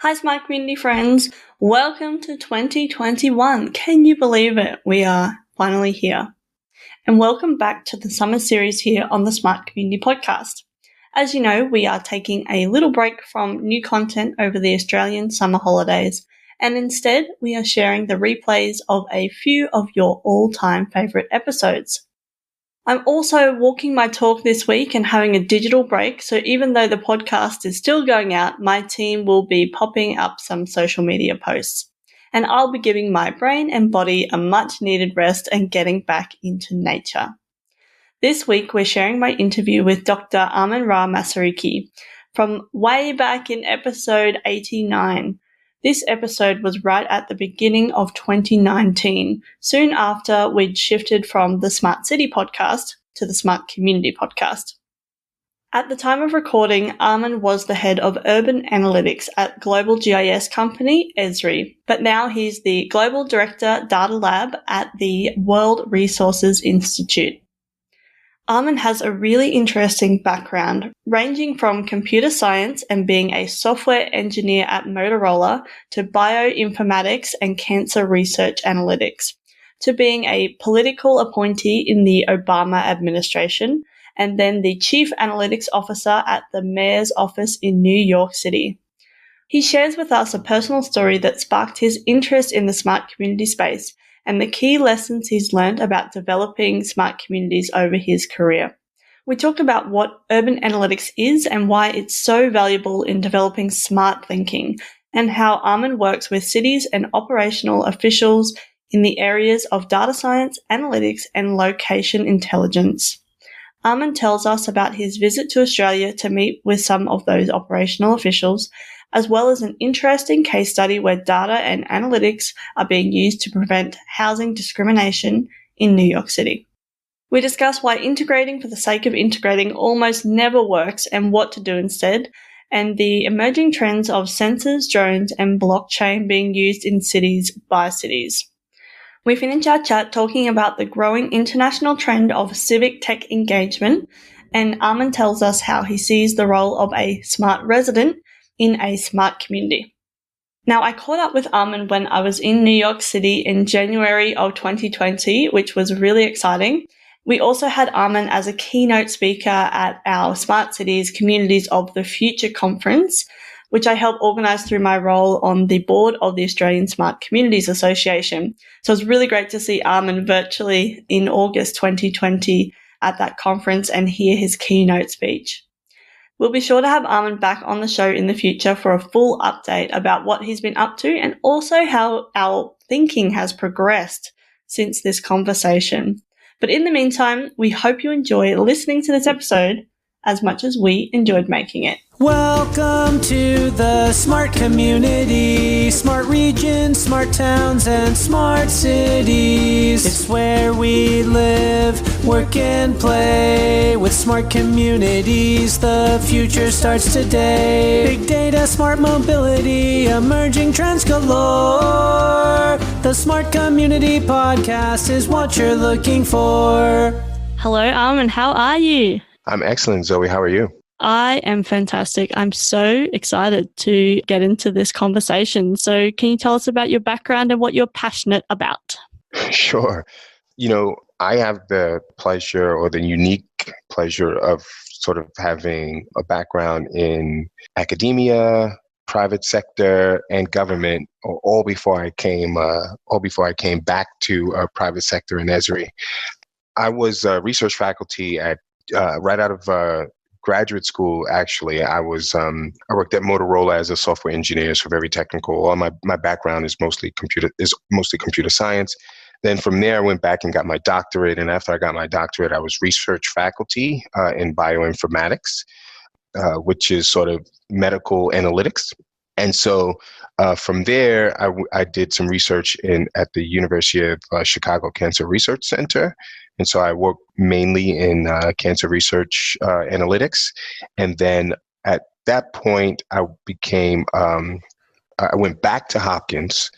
Hi, Smart Community friends. Welcome to 2021. Can you believe it? We are finally here. And welcome back to the summer series here on the Smart Community podcast. As you know, we are taking a little break from new content over the Australian summer holidays, and instead we are sharing the replays of a few of your all-time favourite episodes. I'm also walking my talk this week and having a digital break, so even though the podcast is still going out, my team will be popping up some social media posts. And I'll be giving my brain and body a much needed rest and getting back into nature. This week we're sharing my interview with Dr. Ra Mashariki from way back in episode 89. This episode was right at the beginning of 2019, soon after we'd shifted from the Smart City podcast to the Smart Community podcast. At the time of recording, Armin was the head of urban analytics at global GIS company Esri, but now he's the global director data lab at the World Resources Institute. Armin has a really interesting background, ranging from computer science and being a software engineer at Motorola to bioinformatics and cancer research analytics, to being a political appointee in the Obama administration, and then the chief analytics officer at the mayor's office in New York City. He shares with us a personal story that sparked his interest in the smart community space and the key lessons he's learned about developing smart communities over his career. We talked about what urban analytics is and why it's so valuable in developing smart thinking, and how Armin works with cities and operational officials in the areas of data science, analytics, and location intelligence. Armin tells us about his visit to Australia to meet with some of those operational officials, as well as an interesting case study where data and analytics are being used to prevent housing discrimination in New York City. We discuss why integrating for the sake of integrating almost never works and what to do instead, and the emerging trends of sensors, drones, and blockchain being used in cities by cities. We finish our chat talking about the growing international trend of civic tech engagement, and Armin tells us how he sees the role of a smart resident in a smart community. Now, I caught up with Armin when I was in New York City in January of 2020, which was really exciting. We also had Armin as a keynote speaker at our Smart Cities Communities of the Future conference, which I helped organise through my role on the board of the Australian Smart Communities Association. So it was really great to see Armin virtually in August 2020 at that conference and hear his keynote speech. We'll be sure to have Armin back on the show in the future for a full update about what he's been up to and also how our thinking has progressed since this conversation. But in the meantime, we hope you enjoy listening to this episode as much as we enjoyed making it. Welcome to the smart community, smart regions, smart towns, and smart cities. It's where we live, work, and play. With smart communities, the future starts today. Big data, smart mobility, emerging trends galore. The Smart Community Podcast is what you're looking for. Hello, Armin. How are you? I'm excellent, Zoe. How are you? I am fantastic. I'm so excited to get into this conversation. So can you tell us about your background and what you're passionate about? Sure. I have the pleasure or the unique pleasure of sort of having a background in academia, private sector, and government, all before I came back to private sector in Esri. I was a research faculty at right out of graduate school. Actually, I worked at Motorola as a software engineer, so very technical. All my background is mostly computer science. Then from there, I went back and got my doctorate. And after I got my doctorate, I was research faculty in bioinformatics, which is sort of medical analytics. And so from there, I did some research at the University of Chicago Cancer Research Center. And so I worked mainly in cancer research analytics. And then at that point, I went back to Hopkins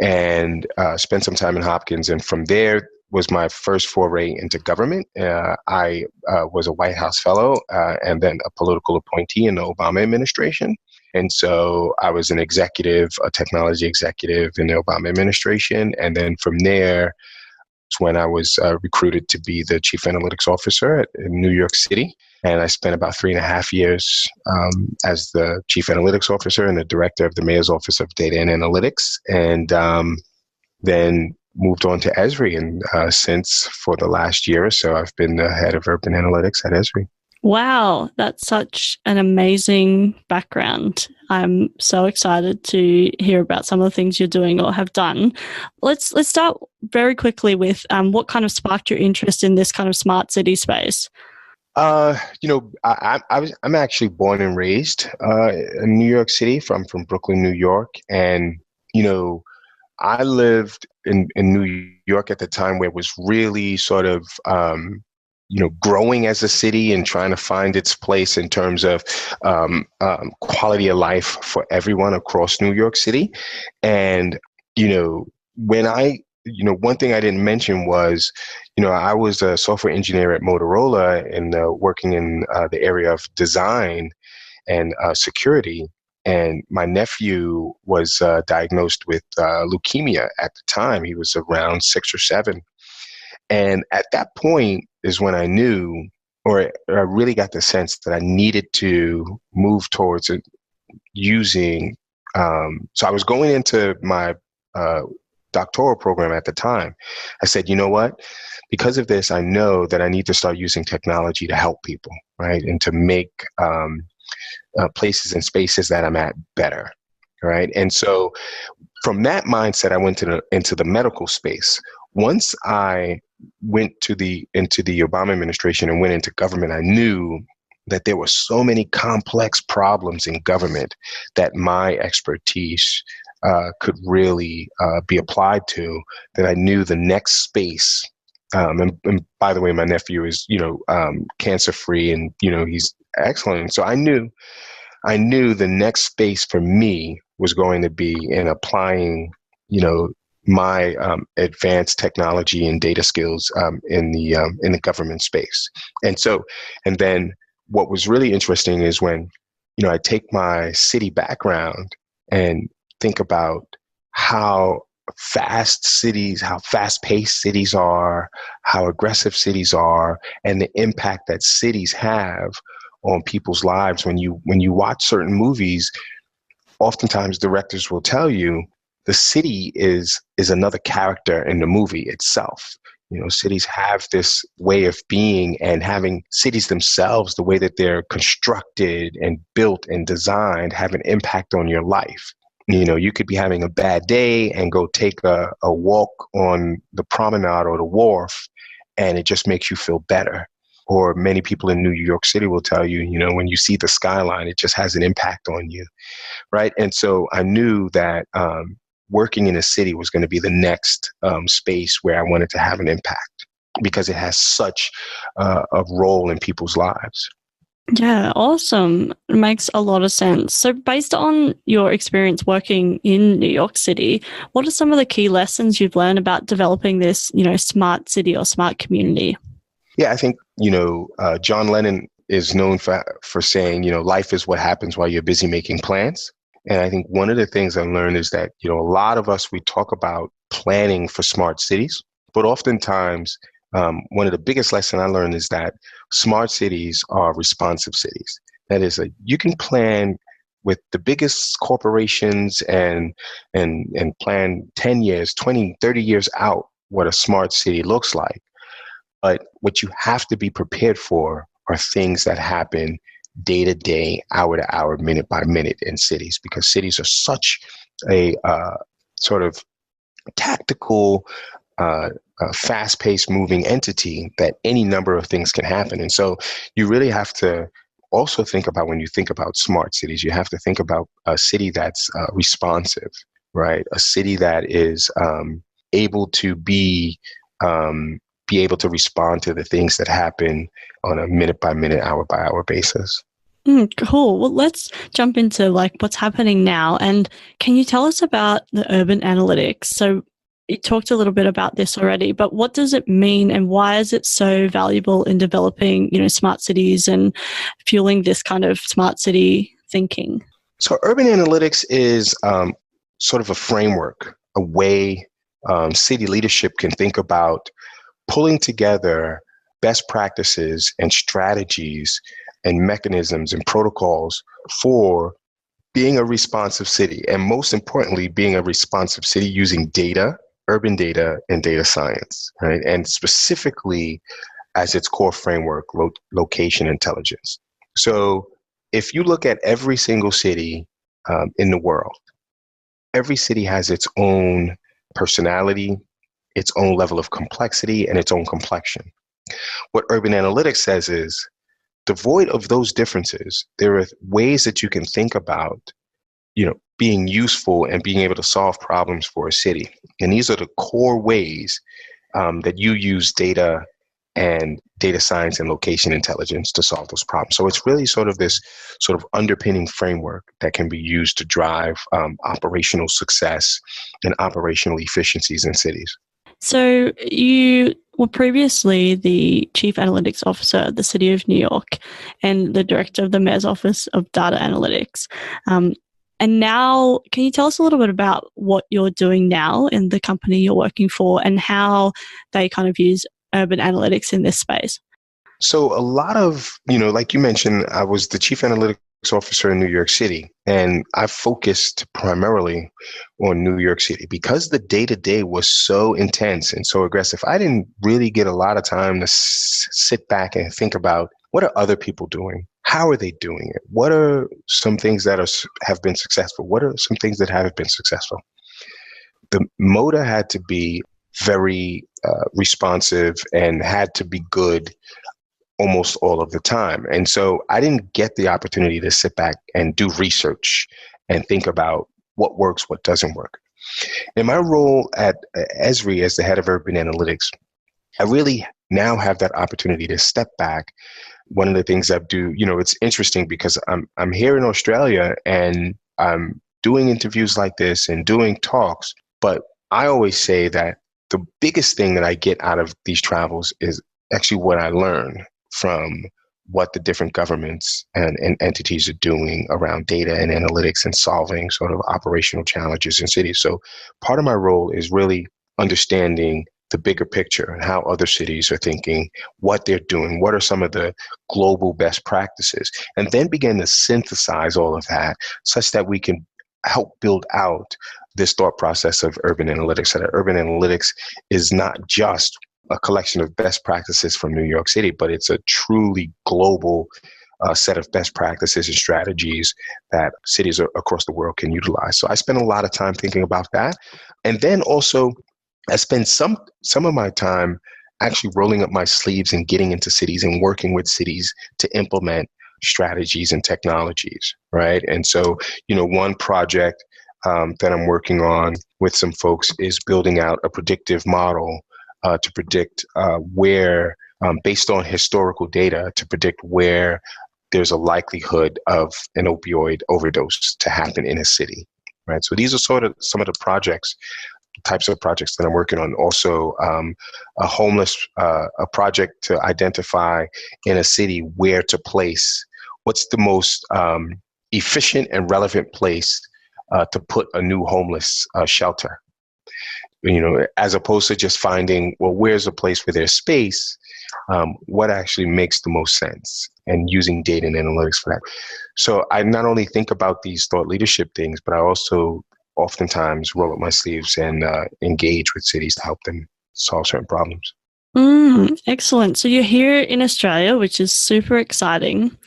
and spent some time in Hopkins. And from there was my first foray into government. I was a White House fellow and then a political appointee in the Obama administration. And so I was an executive, a technology executive in the Obama administration. And then from there, when I was recruited to be the chief analytics officer in New York City. And I spent about 3.5 years as the chief analytics officer and the director of the mayor's office of data and analytics. And then moved on to Esri. And since for the last year or so, I've been the head of urban analytics at Esri. Wow, that's such an amazing background. I'm so excited to hear about some of the things you're doing or have done. Let's start very quickly with what kind of sparked your interest in this kind of smart city space? I'm actually born and raised in New York City. I'm from Brooklyn, New York. And, I lived in New York at the time where it was really sort of growing as a city and trying to find its place in terms of quality of life for everyone across New York City. And, when one thing I didn't mention was, I was a software engineer at Motorola and working in the area of design and security. And my nephew was diagnosed with leukemia at the time. He was around 6 or 7. And at that point is when I knew, or I really got the sense that I needed to move towards using. So I was going into my doctoral program at the time. I said, you know what? Because of this, I know that I need to start using technology to help people, right? And to make places and spaces that I'm at better, right? And so from that mindset, I went into the medical space. Once I went into the Obama administration and went into government, I knew that there were so many complex problems in government that my expertise could really be applied to, that I knew the next space. And by the way, my nephew is, cancer-free and, he's excellent. So I knew the next space for me was going to be in applying, my advanced technology and data skills in the government space. And then what was really interesting is when, I take my city background and think about how fast-paced cities are, how aggressive cities are, and the impact that cities have on people's lives. When you watch certain movies, oftentimes directors will tell you the city is another character in the movie itself. Cities have this way of being, and having cities themselves, the way that they're constructed and built and designed, have an impact on your life. You could be having a bad day and go take a walk on the promenade or the wharf, and it just makes you feel better. Or many people in New York City will tell you, when you see the skyline, it just has an impact on you, right? And so I knew that working in a city was going to be the next space where I wanted to have an impact, because it has such a role in people's lives. Yeah, awesome. It makes a lot of sense. So based on your experience working in New York City, what are some of the key lessons you've learned about developing this, smart city or smart community? Yeah, I think, John Lennon is known for saying, life is what happens while you're busy making plans. And I think one of the things I learned is that, a lot of us, we talk about planning for smart cities, but oftentimes one of the biggest lessons I learned is that smart cities are responsive cities. That is, you can plan with the biggest corporations and plan 10 years, 20, 30 years out what a smart city looks like. But what you have to be prepared for are things that happen day to day, hour to hour, minute by minute in cities, because cities are such a sort of tactical, fast-paced moving entity that any number of things can happen. And so you really have to also think about, when you think about smart cities, you have to think about a city that's responsive, right? A city that is able to be able to respond to the things that happen on a minute by minute, hour by hour basis. Cool. Well, let's jump into what's happening now. And can you tell us about the urban analytics? So you talked a little bit about this already, but what does it mean and why is it so valuable in developing, smart cities and fueling this kind of smart city thinking? So urban analytics is sort of a framework, a way city leadership can think about pulling together best practices and strategies and mechanisms and protocols for being a responsive city. And most importantly, being a responsive city using data, urban data, and data science, right? And specifically as its core framework, location intelligence. So if you look at every single city in the world, every city has its own personality, its own level of complexity, and its own complexion. What urban analytics says is, devoid of those differences, there are ways that you can think about, being useful and being able to solve problems for a city. And these are the core ways that you use data and data science and location intelligence to solve those problems. So it's really sort of this sort of underpinning framework that can be used to drive operational success and operational efficiencies in cities. So you were previously the Chief Analytics Officer at the City of New York and the Director of the Mayor's Office of Data Analytics. And now, can you tell us a little bit about what you're doing now in the company you're working for and how they kind of use urban analytics in this space? So a lot of, like you mentioned, I was the Chief Analytics Officer in New York City, and I focused primarily on New York City because the day-to-day was so intense and so aggressive. I didn't really get a lot of time to sit back and think about what are other people doing? How are they doing it? What are some things that have been successful? What are some things that haven't been successful? The MODA had to be very responsive and had to be good almost all of the time. And so I didn't get the opportunity to sit back and do research and think about what works, what doesn't work. In my role at Esri as the head of urban analytics, I really now have that opportunity to step back. One of the things I do, it's interesting because I'm here in Australia and I'm doing interviews like this and doing talks, but I always say that the biggest thing that I get out of these travels is actually what I learn from what the different governments and entities are doing around data and analytics and solving sort of operational challenges in cities. So part of my role is really understanding the bigger picture and how other cities are thinking, what they're doing, what are some of the global best practices, and then begin to synthesize all of that such that we can help build out this thought process of urban analytics. So that urban analytics is not just a collection of best practices from New York City, but it's a truly global set of best practices and strategies that cities across the world can utilize. So I spend a lot of time thinking about that. And then also I spend some of my time actually rolling up my sleeves and getting into cities and working with cities to implement strategies and technologies, right? And so, one project that I'm working on with some folks is building out a predictive model to predict where, based on historical data, to predict where there's a likelihood of an opioid overdose to happen in a city, right? So these are sort of some of the types of projects that I'm working on. Also, a project to identify in a city where to place, what's the most efficient and relevant place to put a new homeless shelter. As opposed to just finding, well, where's a place where there's space, what actually makes the most sense, and using data and analytics for that. So I not only think about these thought leadership things, but I also oftentimes roll up my sleeves and engage with cities to help them solve certain problems. Excellent. So you're here in Australia, which is super exciting.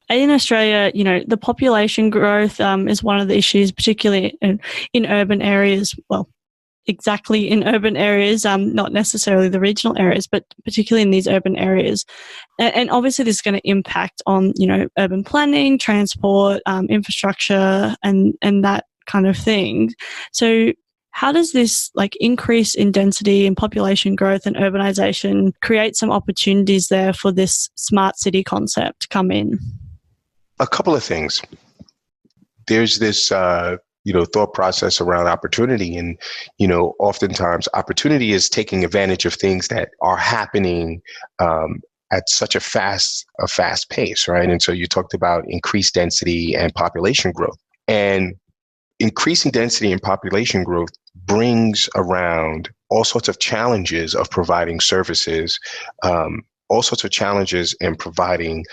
In Australia, the population growth is one of the issues, particularly in urban areas. Well, exactly in urban areas, not necessarily the regional areas, but particularly in these urban areas. And obviously this is going to impact on, urban planning, transport, infrastructure, and that kind of thing. So how does this increase in density and population growth and urbanization create some opportunities there for this smart city concept to come in? A couple of things. There's this thought process around opportunity. And, oftentimes opportunity is taking advantage of things that are happening at such a fast pace, right? And so you talked about increased density and population growth. And increasing density and population growth brings around all sorts of challenges of providing services, all sorts of challenges in providing,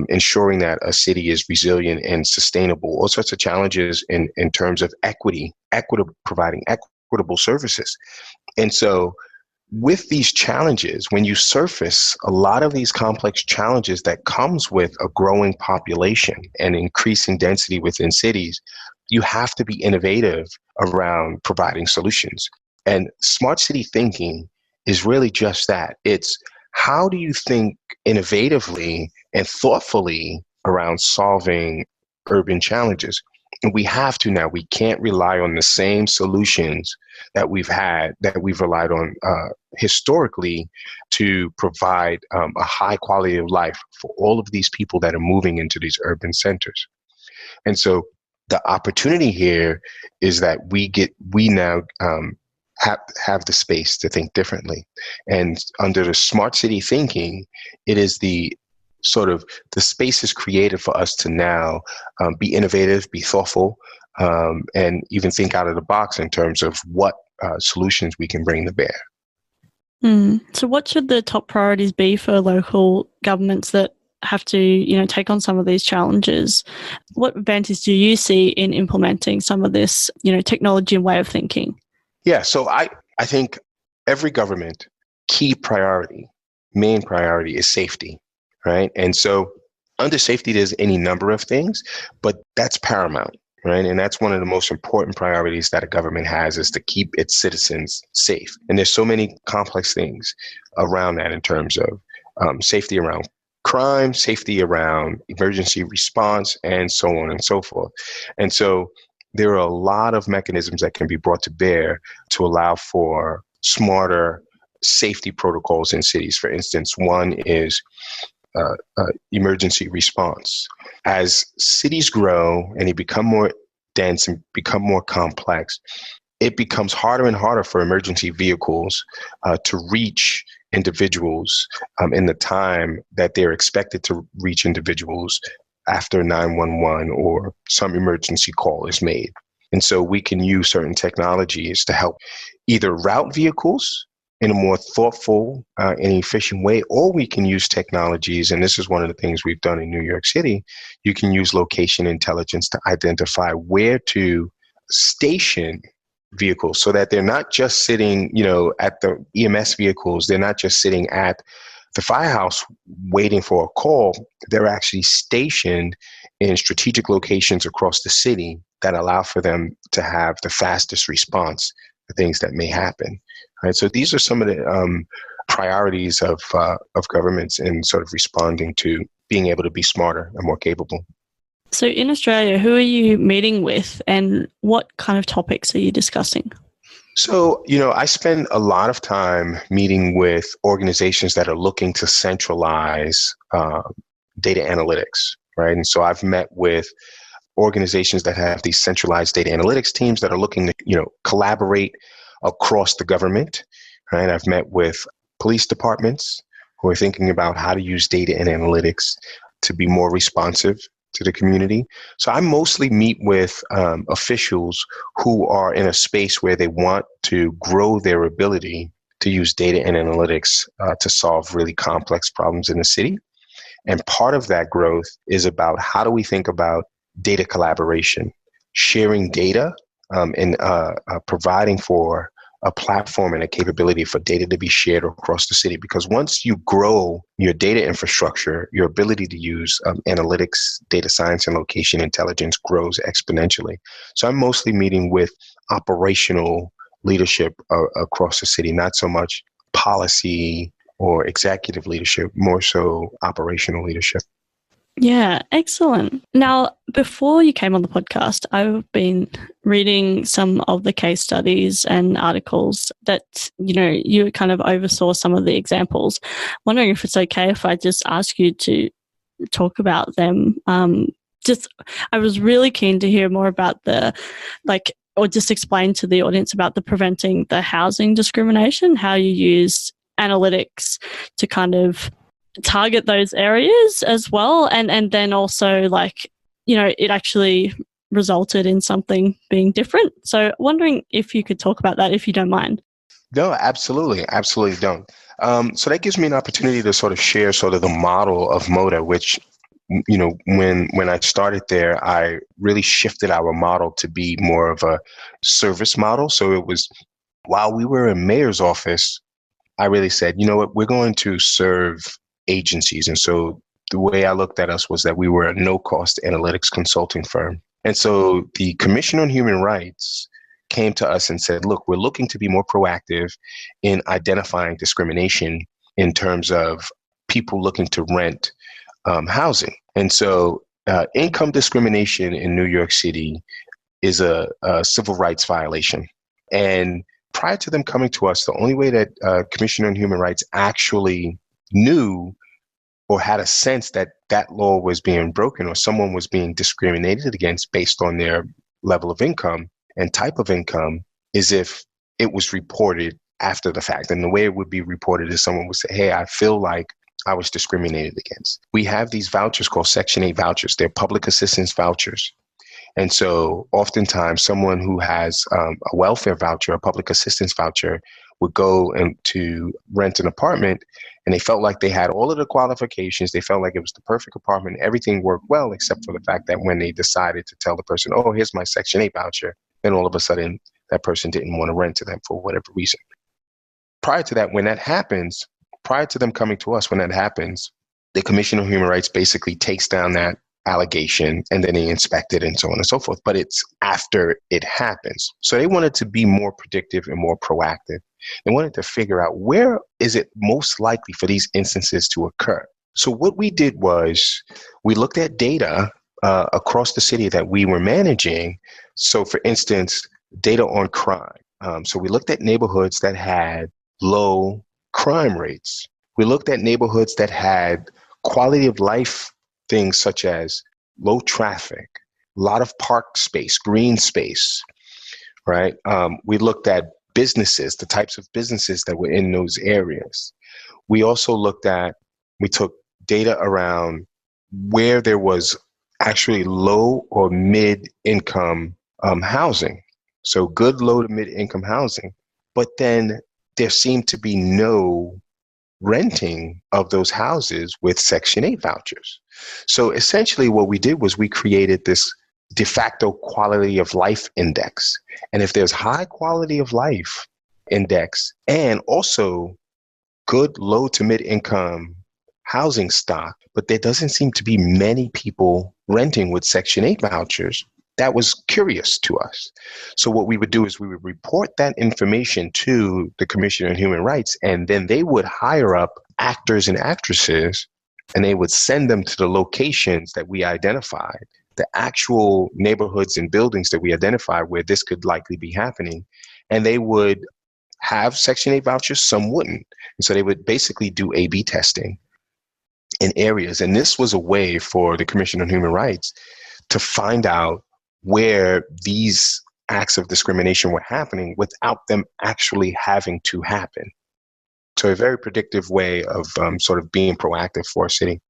ensuring that a city is resilient and sustainable, all sorts of challenges in terms of providing equitable services. And so with these challenges, when you surface a lot of these complex challenges that comes with a growing population and increasing density within cities, you have to be innovative around providing solutions. And smart city thinking is really just that. It's how do you think innovatively and thoughtfully around solving urban challenges? And we have to now. We can't rely on the same solutions that we've relied on historically to provide a high quality of life for all of these people that are moving into these urban centers. And so the opportunity here is that we now have the space to think differently. And under the smart city thinking, it is the space is created for us to now be innovative, be thoughtful, and even think out of the box in terms of what solutions we can bring to bear. So what should the top priorities be for local governments that have to, take on some of these challenges? What advantage do you see in implementing some of this, technology and way of thinking? Yeah, so I think every government main priority is safety, right? And so under safety, there's any number of things, but that's paramount, right? And that's one of the most important priorities that a government has, is to keep its citizens safe. And there's so many complex things around that in terms of safety around crime, safety around emergency response, and so on and so forth. And so there are a lot of mechanisms that can be brought to bear to allow for smarter safety protocols in cities. For instance, one is emergency response. As cities grow and they become more dense and become more complex, it becomes harder and harder for emergency vehicles to reach individuals in the time that they're expected to reach individuals after 911 or some emergency call is made. And so we can use certain technologies to help either route vehicles in a more thoughtful and efficient way, or we can use technologies, and this is one of the things we've done in New York City. You can use location intelligence to identify where to station vehicles so that they're not just sitting, at the EMS vehicles, they're not just sitting at the firehouse waiting for a call. They're actually stationed in strategic locations across the city that allow for them to have the fastest response to things that may happen. Right. So these are some of the priorities of governments in sort of responding to being able to be smarter and more capable. So in Australia, who are you meeting with and what kind of topics are you discussing? So, I spend a lot of time meeting with organizations that are looking to centralize data analytics, right? And so I've met with organizations that have these centralized data analytics teams that are looking to, collaborate across the government, right? I've met with police departments who are thinking about how to use data and analytics to be more responsive to the community. So I mostly meet with officials who are in a space where they want to grow their ability to use data and analytics to solve really complex problems in the city. And part of that growth is about how do we think about data collaboration, sharing data, and providing for a platform and a capability for data to be shared across the city. Because once you grow your data infrastructure, your ability to use analytics, data science, and location intelligence grows exponentially. So I'm mostly meeting with operational leadership across the city, not so much policy or executive leadership, more so operational leadership. Yeah, excellent. Now, before you came on the podcast, I've been reading some of the case studies and articles that, you kind of oversaw some of the examples. Wondering if it's okay if I just ask you to talk about them. I was really keen to hear more about or just explain to the audience about the preventing the housing discrimination, how you use analytics to kind of target those areas as well. And then also it actually resulted in something being different. So wondering if you could talk about that, if you don't mind. No, absolutely. Absolutely don't. So that gives me an opportunity to sort of share sort of the model of MOTA, which, when I started there, I really shifted our model to be more of a service model. So it was, while we were in mayor's office, I really said, you know what, we're going to serve agencies. And so the way I looked at us was that we were a no-cost analytics consulting firm. And so the Commission on Human Rights came to us and said, look, we're looking to be more proactive in identifying discrimination in terms of people looking to rent housing. And so income discrimination in New York City is a civil rights violation. And prior to them coming to us, the only way that Commission on Human Rights actually knew or had a sense that that law was being broken or someone was being discriminated against based on their level of income and type of income is if it was reported after the fact. And the way it would be reported is someone would say, hey, I feel like I was discriminated against. We have these vouchers called Section 8 vouchers. They're public assistance vouchers. And so oftentimes someone who has a welfare voucher, a public assistance voucher, would go and to rent an apartment and they felt like they had all of the qualifications. They felt like it was the perfect apartment. Everything worked well, except for the fact that when they decided to tell the person, oh, here's my Section 8 voucher, then all of a sudden that person didn't want to rent to them for whatever reason. Prior to that, when that happens, prior to them coming to us, when that happens, the Commission on Human Rights basically takes down that allegation and then they inspect it and so on and so forth. But it's after it happens. So they wanted to be more predictive and more proactive. They wanted to figure out where is it most likely for these instances to occur. So what we did was we looked at data across the city that we were managing. So for instance, data on crime. So we looked at neighborhoods that had low crime rates. We looked at neighborhoods that had quality of life things such as low traffic, a lot of park space, green space, right? We looked at businesses, the types of businesses that were in those areas. We also we took data around where there was actually low or mid-income housing. So good low to mid-income housing, but then there seemed to be no renting of those houses with Section 8 vouchers. So essentially what we did was we created this de facto quality of life index. And if there's high quality of life index and also good low to mid income housing stock, but there doesn't seem to be many people renting with Section 8 vouchers, that was curious to us. So what we would do is we would report that information to the Commission on Human Rights, and then they would hire up actors and actresses, and they would send them to the locations that we identified, the actual neighborhoods and buildings that we identified where this could likely be happening. And they would have Section 8 vouchers, some wouldn't. And so they would basically do A/B testing in areas. And this was a way for the Commission on Human Rights to find out where these acts of discrimination were happening without them actually having to happen. So a very predictive way of sort of being proactive for a city.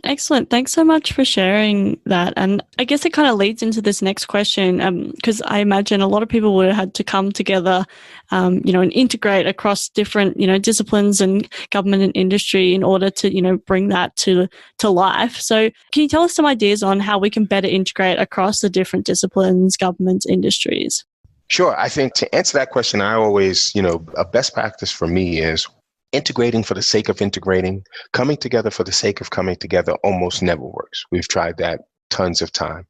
Excellent. Thanks so much for sharing that. And I guess it kind of leads into this next question, because I imagine a lot of people would have had to come together, and integrate across different, disciplines and government and industry in order to, bring that to life. So can you tell us some ideas on how we can better integrate across the different disciplines, governments, industries? Sure. I think to answer that question, I always, a best practice for me is integrating for the sake of integrating. Coming together for the sake of coming together almost never works. We've tried that tons of time.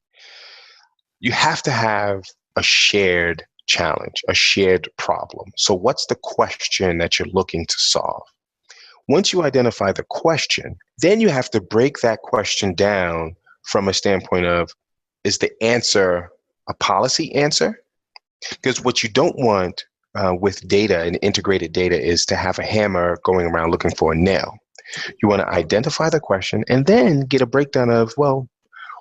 You have to have a shared challenge, a shared problem. So what's the question that you're looking to solve? Once you identify the question, then you have to break that question down from a standpoint of, is the answer a policy answer? Because what you don't want with data and integrated data is to have a hammer going around looking for a nail. You want to identify the question and then get a breakdown of, well,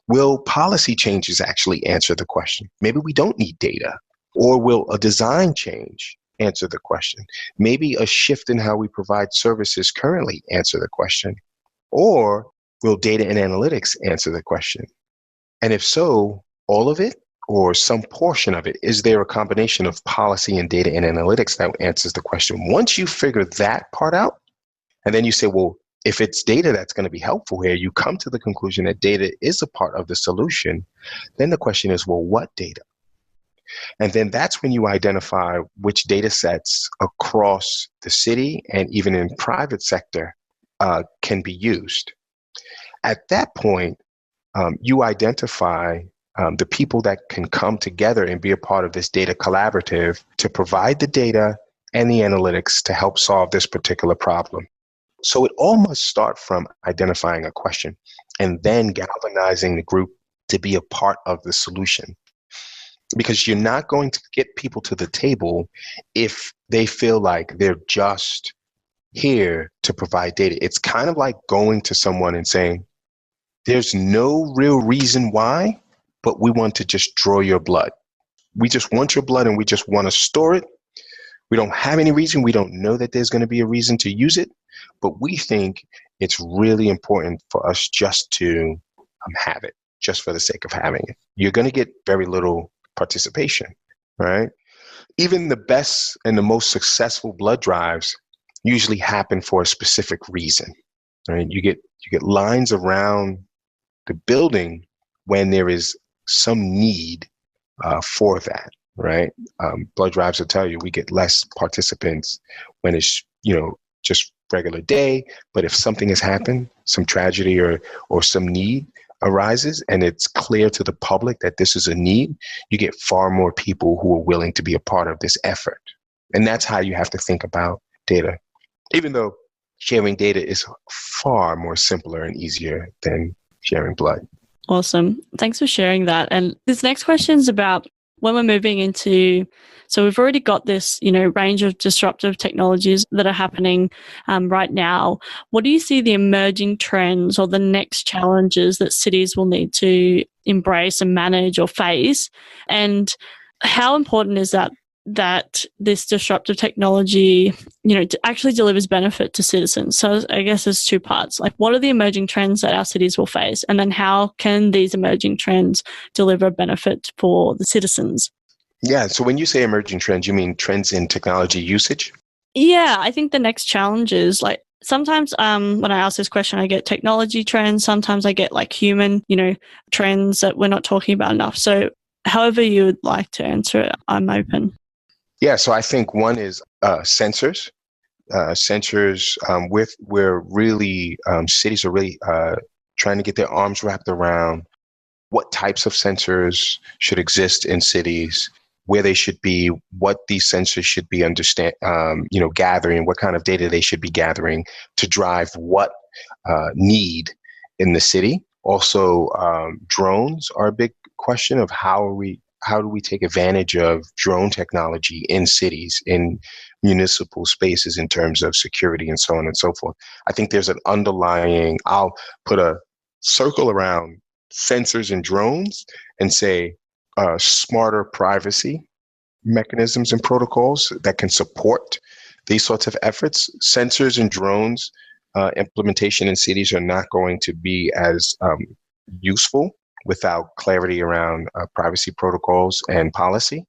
will policy changes actually answer the question? Maybe we don't need data. Or will a design change answer the question? Maybe a shift in how we provide services currently answer the question. Or will data and analytics answer the question? And if so, all of it or some portion of it? Is there a combination of policy and data and analytics that answers the question? Once you figure that part out, and then you say, well, if it's data that's going to be helpful here, you come to the conclusion that data is a part of the solution. Then the question is, well, what data? And then that's when you identify which data sets across the city and even in private sector can be used. At that point, you identify the people that can come together and be a part of this data collaborative to provide the data and the analytics to help solve this particular problem. So it all must start from identifying a question and then galvanizing the group to be a part of the solution. Because you're not going to get people to the table if they feel like they're just here to provide data. It's kind of like going to someone and saying, there's no real reason why, but we want to just draw your blood. We just want your blood and we just want to store it. We don't have any reason. We don't know that there's going to be a reason to use it, but we think it's really important for us just to have it, just for the sake of having it. You're going to get very little participation, right? Even the best and the most successful blood drives usually happen for a specific reason, right? You get lines around the building when there is some need for that, right? Blood drives will tell you we get less participants when it's, just regular day. But if something has happened, some tragedy or some need arises, and it's clear to the public that this is a need, you get far more people who are willing to be a part of this effort. And that's how you have to think about data, even though sharing data is far more simpler and easier than sharing blood. Awesome. Thanks for sharing that. And this next question is about when we're moving into, so we've already got this, range of disruptive technologies that are happening right now. What do you see the emerging trends or the next challenges that cities will need to embrace and manage or face? And how important is that this disruptive technology, actually delivers benefit to citizens? So I guess there's two parts. Like, what are the emerging trends that our cities will face? And then how can these emerging trends deliver benefit for the citizens? Yeah. So when you say emerging trends, you mean trends in technology usage? Yeah, I think the next challenge is like, sometimes when I ask this question, I get technology trends. Sometimes I get like human, trends that we're not talking about enough. So however you would like to answer it, I'm open. Yeah, so I think one is sensors. Sensors, where really cities are really trying to get their arms wrapped around what types of sensors should exist in cities, where they should be, what these sensors should be gathering, what kind of data they should be gathering to drive what need in the city. Also, drones are a big question of how do we take advantage of drone technology in cities, in municipal spaces in terms of security and so on and so forth. I think there's an underlying, I'll put a circle around sensors and drones and say smarter privacy mechanisms and protocols that can support these sorts of efforts. Sensors and drones implementation in cities are not going to be as useful without clarity around privacy protocols and policy.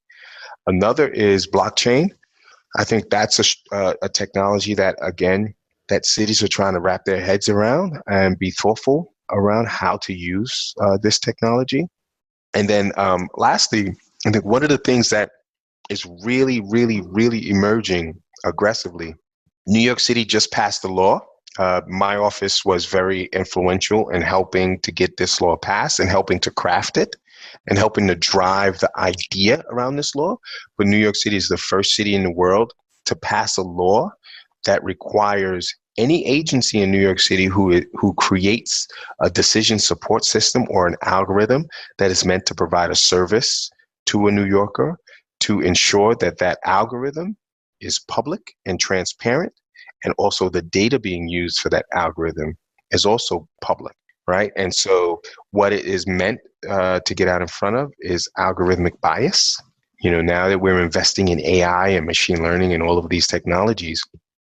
Another is blockchain. I think that's a technology that, again, that cities are trying to wrap their heads around and be thoughtful around how to use this technology. And then lastly, I think one of the things that is really, really, really emerging aggressively, New York City just passed a law. My office was very influential in helping to get this law passed and helping to craft it and helping to drive the idea around this law. But New York City is the first city in the world to pass a law that requires any agency in New York City who creates a decision support system or an algorithm that is meant to provide a service to a New Yorker to ensure that that algorithm is public and transparent, and also the data being used for that algorithm is also public, right? And so what it is meant to get out in front of is algorithmic bias. Now that we're investing in AI and machine learning and all of these technologies,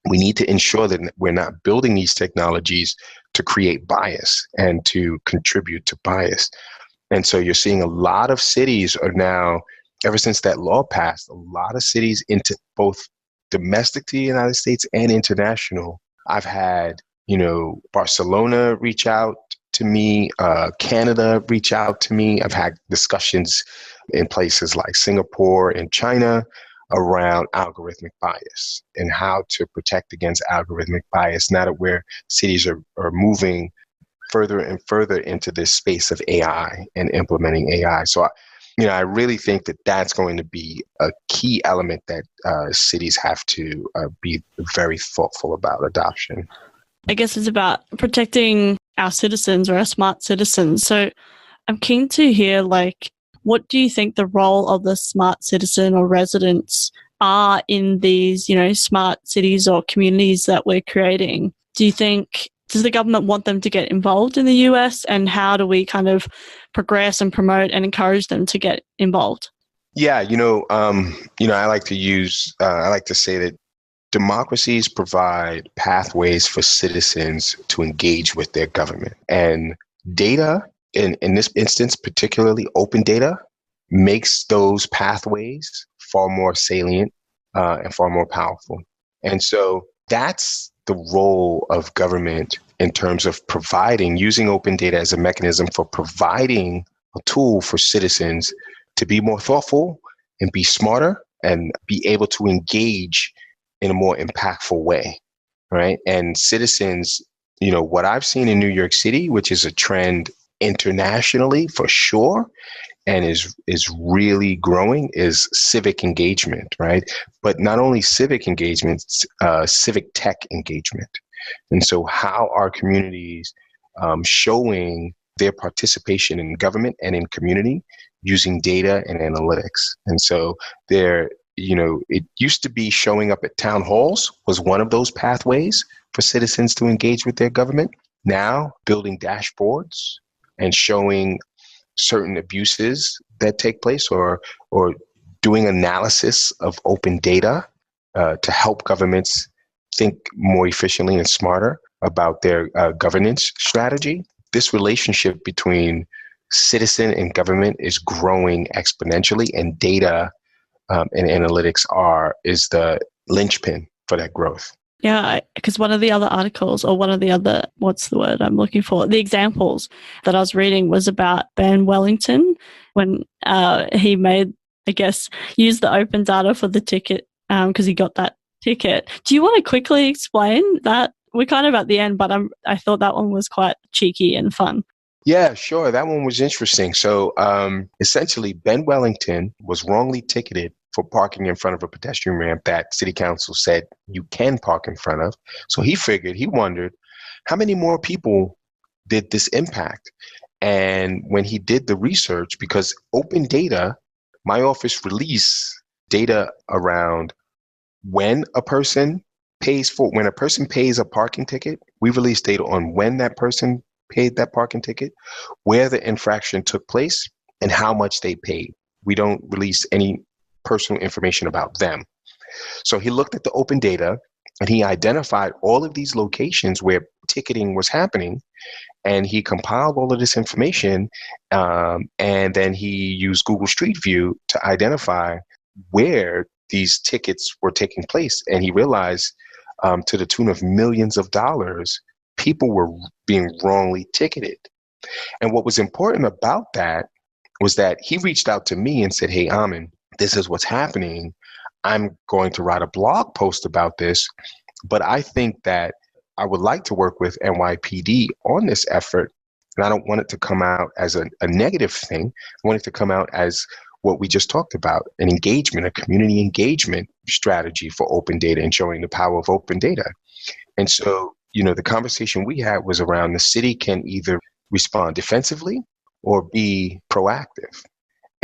we need to ensure that we're not building these technologies to create bias and to contribute to bias. And so you're seeing a lot of cities are now, ever since that law passed, a lot of cities into both domestic to the United States and international. I've had, Barcelona reach out to me, Canada reach out to me. I've had discussions in places like Singapore and China around algorithmic bias and how to protect against algorithmic bias now that where cities are moving further and further into this space of AI and implementing AI. So, I really think that that's going to be a key element that cities have to be very thoughtful about adoption. I guess it's about protecting our citizens or our smart citizens. So I'm keen to hear, what do you think the role of the smart citizen or residents are in these, smart cities or communities that we're creating? Does the government want them to get involved in the US, and how do we kind of progress and promote and encourage them to get involved? Yeah, I like to say that democracies provide pathways for citizens to engage with their government. And data, in this instance, particularly open data, makes those pathways far more salient and far more powerful. And so that's the role of government in terms of using open data as a mechanism for providing a tool for citizens to be more thoughtful and be smarter and be able to engage in a more impactful way, right? And citizens, what I've seen in New York City, which is a trend internationally for sure, and is really growing, is civic engagement, right? But not only civic engagement, civic tech engagement. And so how are communities showing their participation in government and in community using data and analytics? And so it used to be showing up at town halls was one of those pathways for citizens to engage with their government. Now, building dashboards and showing certain abuses that take place or doing analysis of open data to help governments think more efficiently and smarter about their governance strategy. This relationship between citizen and government is growing exponentially, and data and analytics is the linchpin for that growth. Yeah, because one of the other articles, or one of the other, what's the word I'm looking for? The examples that I was reading was about Ben Wellington when he used the open data for the ticket because he got that ticket. Do you want to quickly explain that? We're kind of at the end, but I thought that one was quite cheeky and fun. Yeah, sure. That one was interesting. So essentially, Ben Wellington was wrongly ticketed for parking in front of a pedestrian ramp that City Council said you can park in front of. So he wondered, how many more people did this impact? And when he did the research, because open data, my office released data around when a person pays a parking ticket, we release data on when that person paid that parking ticket, where the infraction took place, and how much they paid. We don't release any personal information about them. So he looked at the open data and he identified all of these locations where ticketing was happening, and he compiled all of this information, and then he used Google Street View to identify where these tickets were taking place. And he realized to the tune of millions of dollars, people were being wrongly ticketed. And what was important about that was that he reached out to me and said, hey, Amin, this is what's happening. I'm going to write a blog post about this, but I think that I would like to work with NYPD on this effort. And I don't want it to come out as a negative thing. I want it to come out as what we just talked about, an engagement, a community engagement strategy for open data and showing the power of open data. And so, the conversation we had was around the city can either respond defensively or be proactive.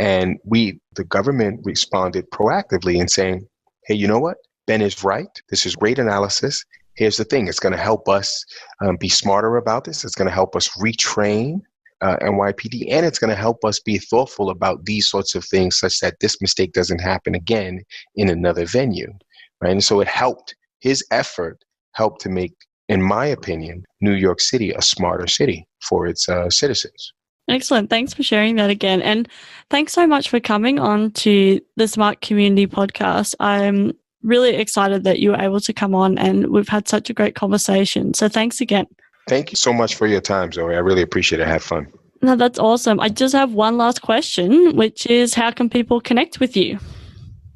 And the government responded proactively in saying, hey, you know what? Ben is right. This is great analysis. Here's the thing. It's going to help us be smarter about this. It's going to help us retrain NYPD, and it's going to help us be thoughtful about these sorts of things such that this mistake doesn't happen again in another venue. Right? And so his effort helped to make, in my opinion, New York City a smarter city for its citizens. Excellent. Thanks for sharing that again. And thanks so much for coming on to the Smart Community podcast. I'm really excited that you were able to come on and we've had such a great conversation. So thanks again. Thank you so much for your time, Zoe. I really appreciate it. Have fun. No, that's awesome. I just have one last question, which is how can people connect with you?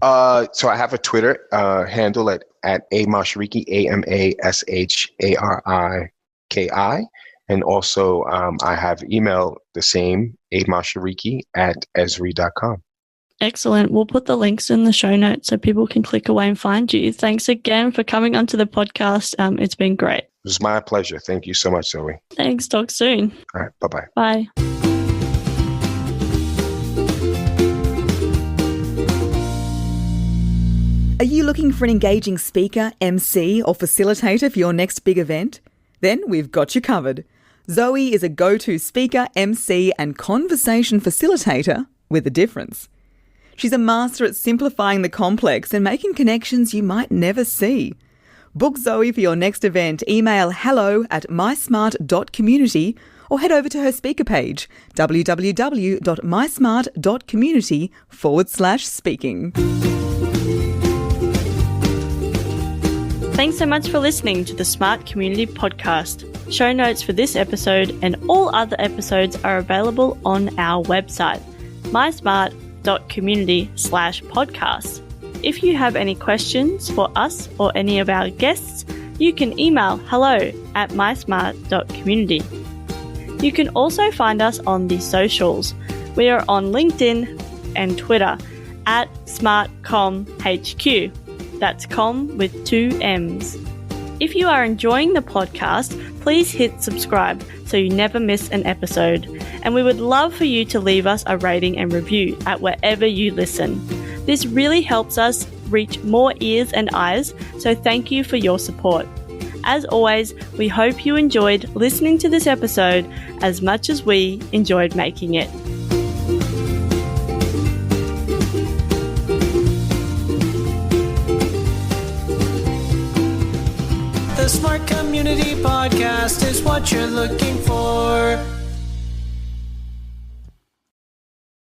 So I have a Twitter handle at A Mashariki, AMASHARIKI. And also I have email the same, amashariki at esri.com. Excellent. We'll put the links in the show notes so people can click away and find you. Thanks again for coming onto the podcast. It's been great. It was my pleasure. Thank you so much, Zoe. Thanks. Talk soon. All right. Bye-bye. Bye. Are you looking for an engaging speaker, MC, or facilitator for your next big event? Then we've got you covered. Zoe is a go-to speaker, MC, and conversation facilitator with a difference. She's a master at simplifying the complex and making connections you might never see. Book Zoe for your next event. Email hello@mysmart.community or head over to her speaker page, www.mysmart.community/speaking. Thanks so much for listening to the Smart Community Podcast. Show notes for this episode and all other episodes are available on our website, mysmart.community/podcast. If you have any questions for us or any of our guests, you can email hello@mysmart.community. You can also find us on the socials. We are on LinkedIn and Twitter at SmartComHQ. That's com with 2 M's. If you are enjoying the podcast, please hit subscribe so you never miss an episode. And we would love for you to leave us a rating and review at wherever you listen. This really helps us reach more ears and eyes, so thank you for your support. As always, we hope you enjoyed listening to this episode as much as we enjoyed making it. The Smart Community Podcast is what you're looking for.